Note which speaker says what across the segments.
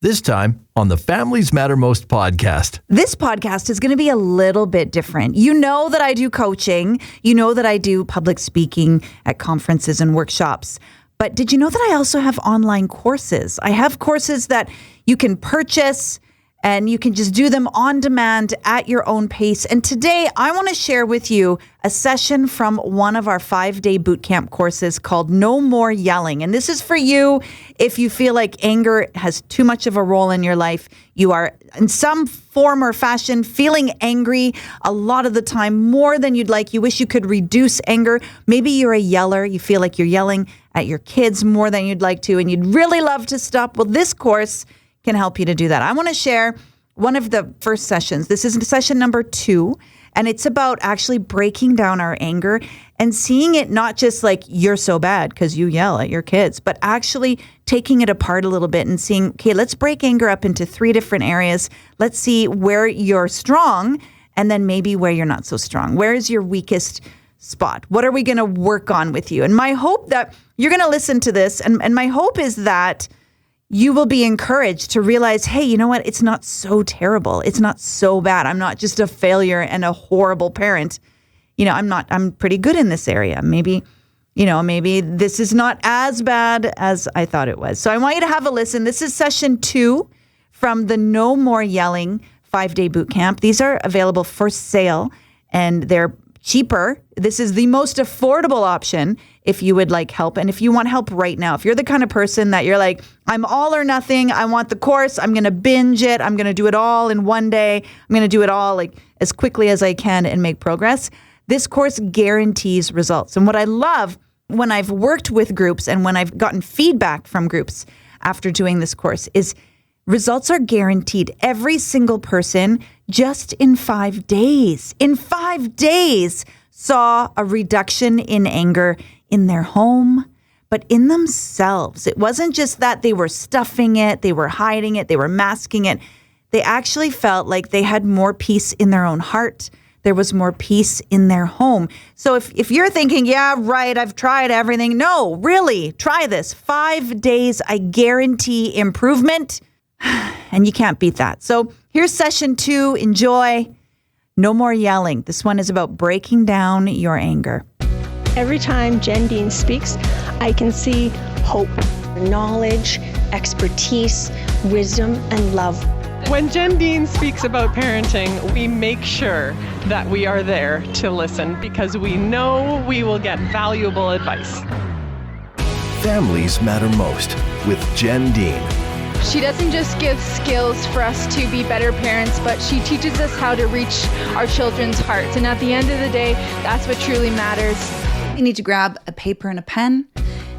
Speaker 1: This time on the Families Matter Most podcast.
Speaker 2: This podcast is going to be a little bit different. You know that I do coaching. You know that I do public speaking at conferences and workshops. But did you know that I also have online courses? I have courses that you can purchase and you can just do them on demand at your own pace. And today I want to share with you a session from one of our 5-day bootcamp courses called No More Yelling. And this is for you if you feel like anger has too much of a role in your life. You are in some form or fashion feeling angry a lot of the time, more than you'd like. You wish you could reduce anger. Maybe you're a yeller. You feel like you're yelling at your kids more than you'd like to, and you'd really love to stop. Well, this course can help you to do that. I want to share one of the first sessions. This is session number 2, and it's about actually breaking down our anger and seeing it not just like you're so bad because you yell at your kids, but actually taking it apart a little bit and seeing, okay, let's break anger up into 3 different areas. Let's see where you're strong and then maybe where you're not so strong. Where is your weakest spot? What are we going to work on with you? And my hope that you're going to listen to this, and my hope is that you will be encouraged to realize, hey, you know what? It's not so terrible. It's not so bad. I'm not just a failure and a horrible parent. You know, I'm pretty good in this area. Maybe this is not as bad as I thought it was. So I want you to have a listen. This is session 2 from the No More Yelling 5-day bootcamp. These are available for sale and they're cheaper. This is the most affordable option if you would like help. And if you want help right now, if you're the kind of person that you're like, I'm all or nothing, I want the course, I'm going to binge it, I'm going to do it all in one day, I'm going to do it all like as quickly as I can and make progress. This course guarantees results. And what I love when I've worked with groups and when I've gotten feedback from groups after doing this course is results are guaranteed. Every single person just in 5 days, saw a reduction in anger in their home, but in themselves. It wasn't just that they were stuffing it, they were hiding it, they were masking it. They actually felt like they had more peace in their own heart. There was more peace in their home. So if you're thinking, yeah, right, I've tried everything. No, really, try this. 5 days, I guarantee improvement. And you can't beat that. So here's session 2. Enjoy. No more yelling. This one is about breaking down your anger.
Speaker 3: Every time Jen Dean speaks, I can see hope, knowledge, expertise, wisdom, and love.
Speaker 4: When Jen Dean speaks about parenting, we make sure that we are there to listen because we know we will get valuable advice.
Speaker 1: Families Matter Most with Jen Dean.
Speaker 5: She doesn't just give skills for us to be better parents, but she teaches us how to reach our children's hearts. And at the end of the day, that's what truly matters.
Speaker 2: You need to grab a paper and a pen,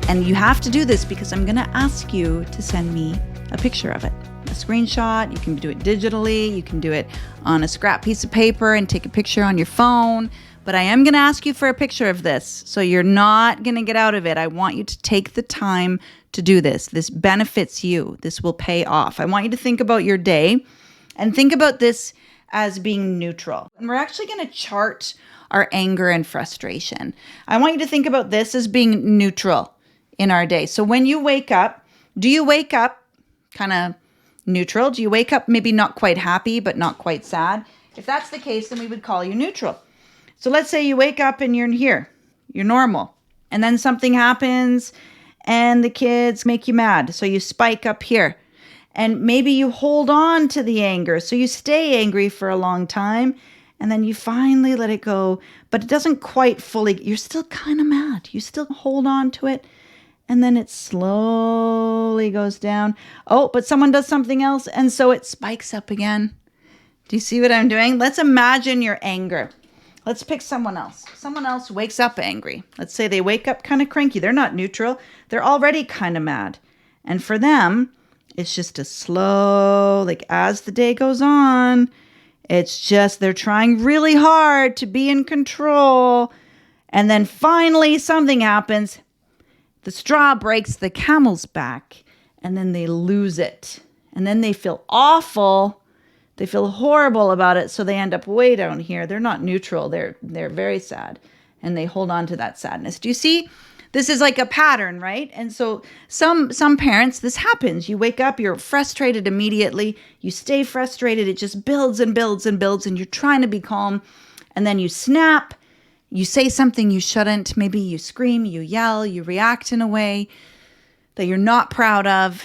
Speaker 2: and you have to do this because I'm going to ask you to send me a picture of it. A screenshot, you can do it digitally, you can do it on a scrap piece of paper and take a picture on your phone. But I am going to ask you for a picture of this, so you're not going to get out of it. I want you to take the time to do this. This benefits you. This will pay off. I want you to think about your day and think about this as being neutral. And we're actually going to chart our anger and frustration. I want you to think about this as being neutral in our day. So when you wake up, do you wake up kind of neutral? Do you wake up maybe not quite happy, but not quite sad? If that's the case, then we would call you neutral. So let's say you wake up and you're here, you're normal, and then something happens and the kids make you mad. So you spike up here and maybe you hold on to the anger. So you stay angry for a long time and then you finally let it go, but it doesn't quite fully, you're still kind of mad. You still hold on to it and then it slowly goes down. Oh, but someone does something else and so it spikes up again. Do you see what I'm doing? Let's imagine your anger. Let's pick someone else. Someone else wakes up angry. Let's say they wake up kind of cranky. They're not neutral. They're already kind of mad. And for them, it's just a slow, like as the day goes on, it's just they're trying really hard to be in control. And then finally something happens. The straw breaks the camel's back and then they lose it. And then they feel awful. They feel horrible about it, so they end up way down here. They're not neutral. They're very sad, and they hold on to that sadness. Do you see This is like a pattern, right? And so some parents, this happens. You wake up, you're frustrated immediately. You stay frustrated. It just builds and builds and builds, and you're trying to be calm. And then you snap. You say something you shouldn't. Maybe you scream, you yell, you react in a way that you're not proud of.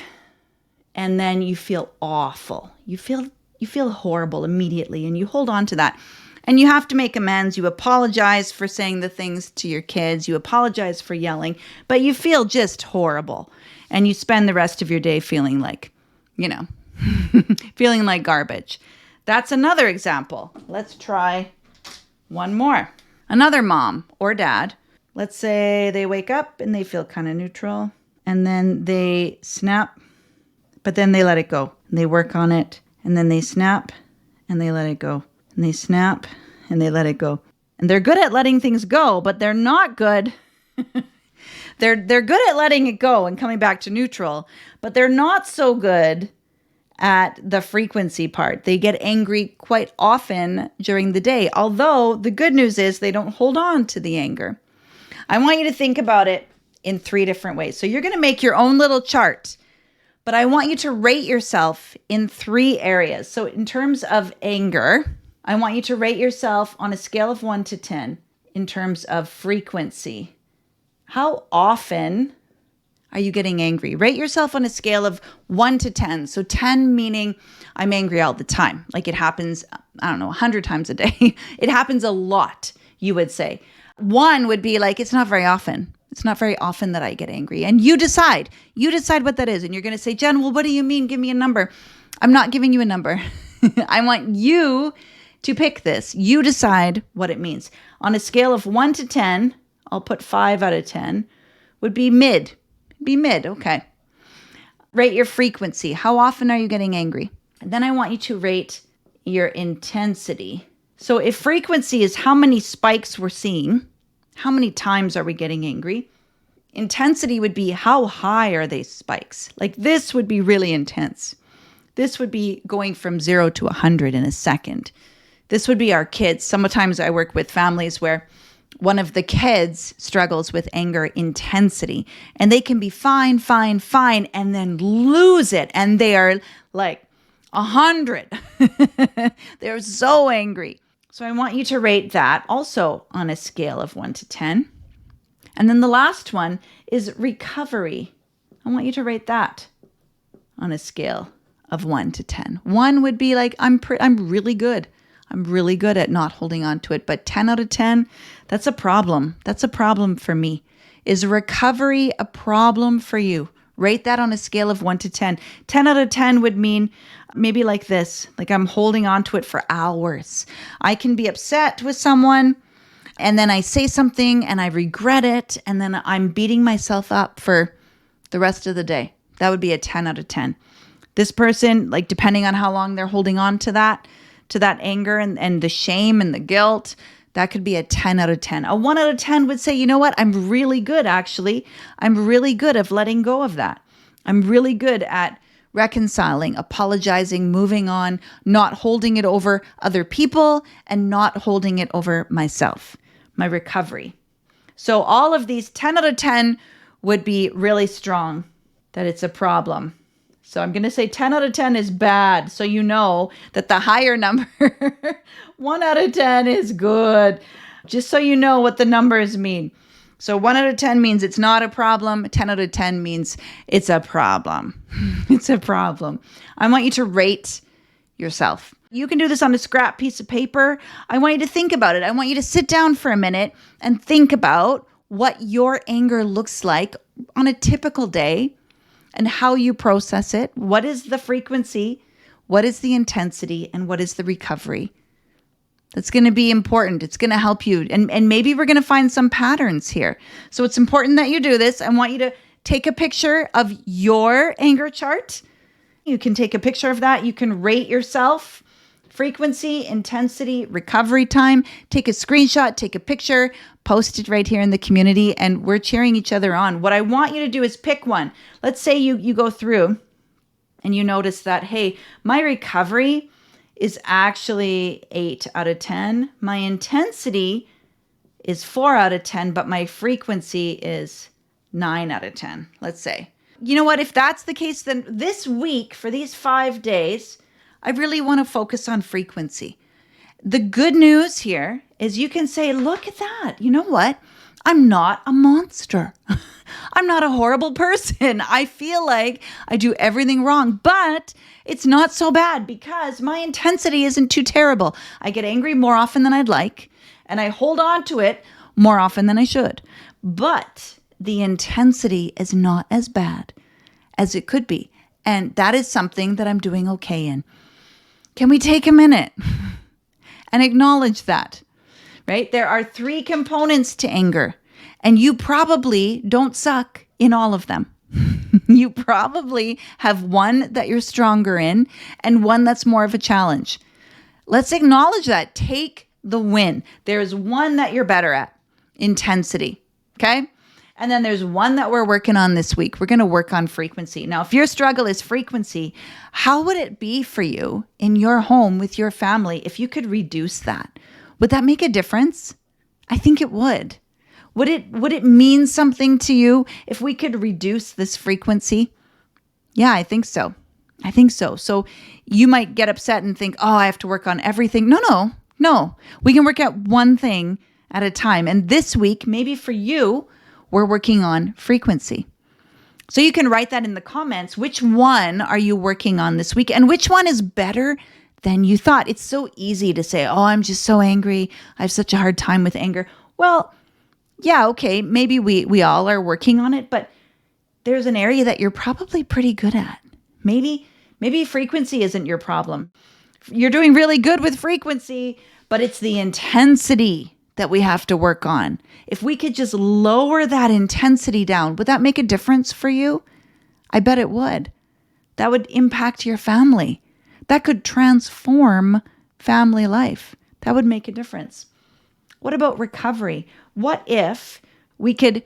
Speaker 2: And then you feel awful. You feel horrible immediately, and you hold on to that. And you have to make amends. You apologize for saying the things to your kids. You apologize for yelling, but you feel just horrible. And you spend the rest of your day feeling like, feeling like garbage. That's another example. Let's try one more. Another mom or dad. Let's say they wake up and they feel kind of neutral, and then they snap, but then they let it go. And they work on it, and then they snap and they let it go. And they snap and they let it go. And they're good at letting things go, but they're not good. They're good at letting it go and coming back to neutral, but they're not so good at the frequency part. They get angry quite often during the day. Although the good news is they don't hold on to the anger. I want you to think about it in 3 different ways. So you're going to make your own little chart, but I want you to rate yourself in 3 areas. So in terms of anger, I want you to rate yourself on a scale of 1 to 10 in terms of frequency. How often are you getting angry? Rate yourself on a scale of 1 to 10. So 10 meaning I'm angry all the time. Like it happens, 100 times a day. It happens a lot, you would say. 1 would be like, it's not very often. It's not very often that I get angry. And you decide what that is. And you're going to say, Jen, well, what do you mean? Give me a number. I'm not giving you a number. I want you to pick this. You decide what it means. On a scale of 1 to 10, I'll put 5 out of 10, would be mid. Be mid, okay. Rate your frequency. How often are you getting angry? And then I want you to rate your intensity. So if frequency is how many spikes we're seeing, how many times are we getting angry? Intensity would be how high are these spikes? Like this would be really intense. This would be going from 0 to 100 in a second. This would be our kids. Sometimes I work with families where one of the kids struggles with anger intensity, and they can be fine, and then lose it. And they are like 100. They're so angry. So I want you to rate that also on a scale of 1 to 10. And then the last one is recovery. I want you to rate that on a scale of 1 to 10. 1 would be like, I'm really good. I'm really good at not holding on to it. But 10 out of 10, that's a problem. That's a problem for me. Is recovery a problem for you? Rate that on a scale of 1 to 10. 10 out of 10 would mean maybe like this, like I'm holding on to it for hours. I can be upset with someone, and then I say something and I regret it, and then I'm beating myself up for the rest of the day. That would be a 10 out of 10. This person, like depending on how long they're holding on to that anger and the shame and the guilt, that could be a 10 out of 10. A 1 out of 10 would say, you know what? I'm really good, actually. I'm really good at letting go of that. I'm really good at reconciling, apologizing, moving on, not holding it over other people, and not holding it over myself, my recovery. So all of these 10 out of 10 would be really strong that it's a problem. So I'm going to say 10 out of 10 is bad. So you know that the higher number, 1 out of 10 is good. Just so you know what the numbers mean. So 1 out of 10 means it's not a problem. 10 out of 10 means it's a problem. It's a problem. I want you to rate yourself. You can do this on a scrap piece of paper. I want you to think about it. I want you to sit down for a minute and think about what your anger looks like on a typical day, and how you process it. What is the frequency? What is the intensity? And what is the recovery? That's going to be important. It's going to help you. And maybe we're going to find some patterns here. So it's important that you do this. I want you to take a picture of your anger chart. You can take a picture of that. You can rate yourself. Frequency, intensity, recovery time. Take a screenshot, take a picture, post it right here in the community, and we're cheering each other on. What I want you to do is pick one. Let's say you go through and you notice that, hey, my recovery is actually 8 out of 10. My intensity is 4 out of 10, but my frequency is 9 out of 10, let's say. You know what? If that's the case, then this week, for these 5 days, I really want to focus on frequency. The good news here is you can say, look at that. You know what? I'm not a monster. I'm not a horrible person. I feel like I do everything wrong, but it's not so bad because my intensity isn't too terrible. I get angry more often than I'd like, and I hold on to it more often than I should. But the intensity is not as bad as it could be. And that is something that I'm doing okay in. Can we take a minute and acknowledge that, right? There are 3 components to anger, and you probably don't suck in all of them. You probably have one that you're stronger in and one that's more of a challenge. Let's acknowledge that. Take the win. There's one that you're better at, intensity, okay? And then there's one that we're working on this week. We're going to work on frequency. Now, if your struggle is frequency, how would it be for you in your home with your family if you could reduce that? Would that make a difference? I think it would. Would it mean something to you if we could reduce this frequency? Yeah, I think so. I think so. So you might get upset and think, oh, I have to work on everything. No. We can work at one thing at a time. And this week, maybe for you, we're working on frequency. So you can write that in the comments. Which one are you working on this week? And which one is better than you thought? It's so easy to say, oh, I'm just so angry. I have such a hard time with anger. Well, yeah, okay, maybe we all are working on it, but there's an area that you're probably pretty good at. Maybe frequency isn't your problem. You're doing really good with frequency, but it's the intensity that we have to work on. If we could just lower that intensity down, would that make a difference for you? I bet it would. That would impact your family. That could transform family life. That would make a difference. What about recovery? What if we could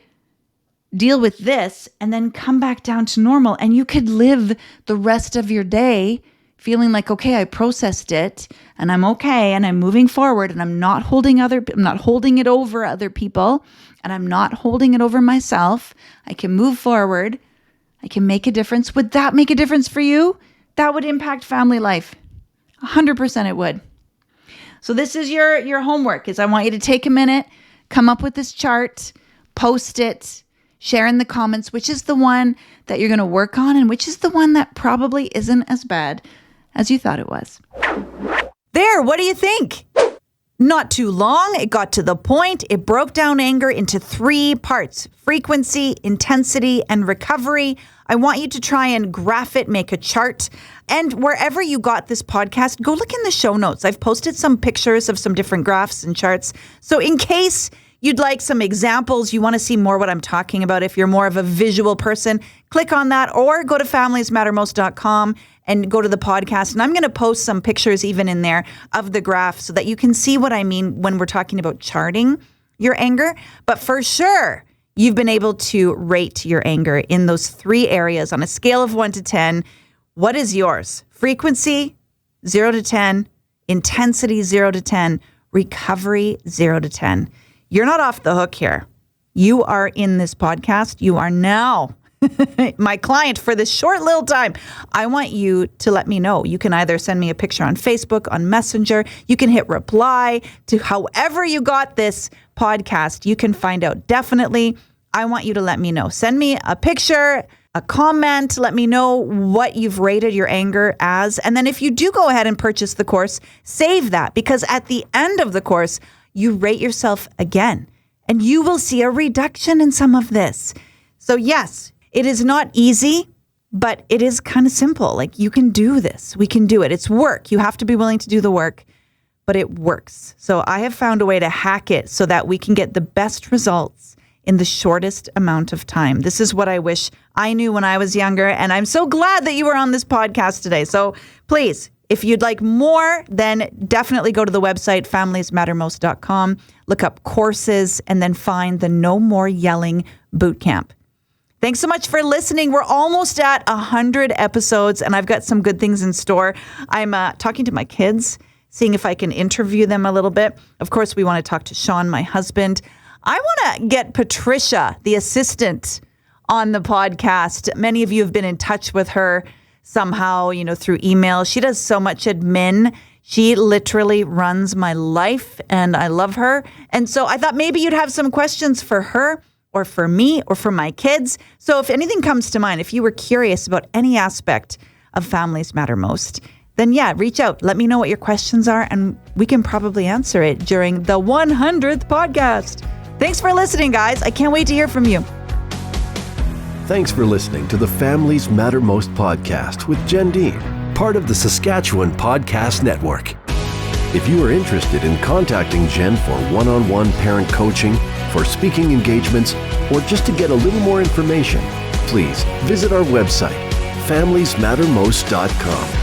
Speaker 2: deal with this and then come back down to normal and you could live the rest of your day feeling like, okay, I processed it and I'm okay and I'm moving forward and I'm not holding it over other people and I'm not holding it over myself. I can move forward. I can make a difference. Would that make a difference for you? That would impact family life. 100% it would. So this is your homework, is I want you to take a minute, come up with this chart, post it, share in the comments which is the one that you're going to work on and which is the one that probably isn't as bad as you thought it was.
Speaker 6: There, what do you think? Not too long, it got to the point. It broke down anger into 3 parts: frequency, intensity, and recovery. I want you to try and graph it, make a chart. And wherever you got this podcast, go look in the show notes. I've posted some pictures of some different graphs and charts. So in case you'd like some examples, you want to see more what I'm talking about, if you're more of a visual person, click on that or go to familiesmattermost.com and go to the podcast. And I'm going to post some pictures even in there of the graph so that you can see what I mean when we're talking about charting your anger. But for sure, you've been able to rate your anger in those 3 areas on a scale of 1 to 10. What is yours? Frequency, 0 to 10. Intensity, 0 to 10. Recovery, 0 to 10. You're not off the hook here. You are in this podcast. You are now my client for this short little time. I want you to let me know. You can either send me a picture on Facebook, on Messenger. You can hit reply to however you got this podcast. You can find out. Definitely, I want you to let me know. Send me a picture, a comment. Let me know what you've rated your anger as. And then if you do go ahead and purchase the course, save that, because at the end of the course, you rate yourself again and you will see a reduction in some of this. So yes, it is not easy, but it is kind of simple. Like, you can do this. We can do it. It's work. You have to be willing to do the work, but it works. So I have found a way to hack it so that we can get the best results in the shortest amount of time. This is what I wish I knew when I was younger. And I'm so glad that you were on this podcast today. So please, if you'd like more, then definitely go to the website, familiesmattermost.com, look up courses, and then find the No More Yelling Bootcamp. Thanks so much for listening. We're almost at 100 episodes, and I've got some good things in store. I'm talking to my kids, seeing if I can interview them a little bit. Of course, we want to talk to Sean, my husband. I want to get Patricia, the assistant
Speaker 2: on the podcast. Many of you have been in touch with her somehow, through email. She does so much admin. She literally runs my life, and I love her. And so I thought maybe you'd have some questions for her or for me or for my kids. So if anything comes to mind, if you were curious about any aspect of Families Matter Most, then reach out. Let me know what your questions are, and we can probably answer it during the 100th podcast. Thanks for listening, guys. I can't wait to hear from you.
Speaker 1: Thanks for listening to the Families Matter Most podcast with Jen Dean, part of the Saskatchewan Podcast Network. If you are interested in contacting Jen for one-on-one parent coaching, for speaking engagements, or just to get a little more information, please visit our website, familiesmattermost.com.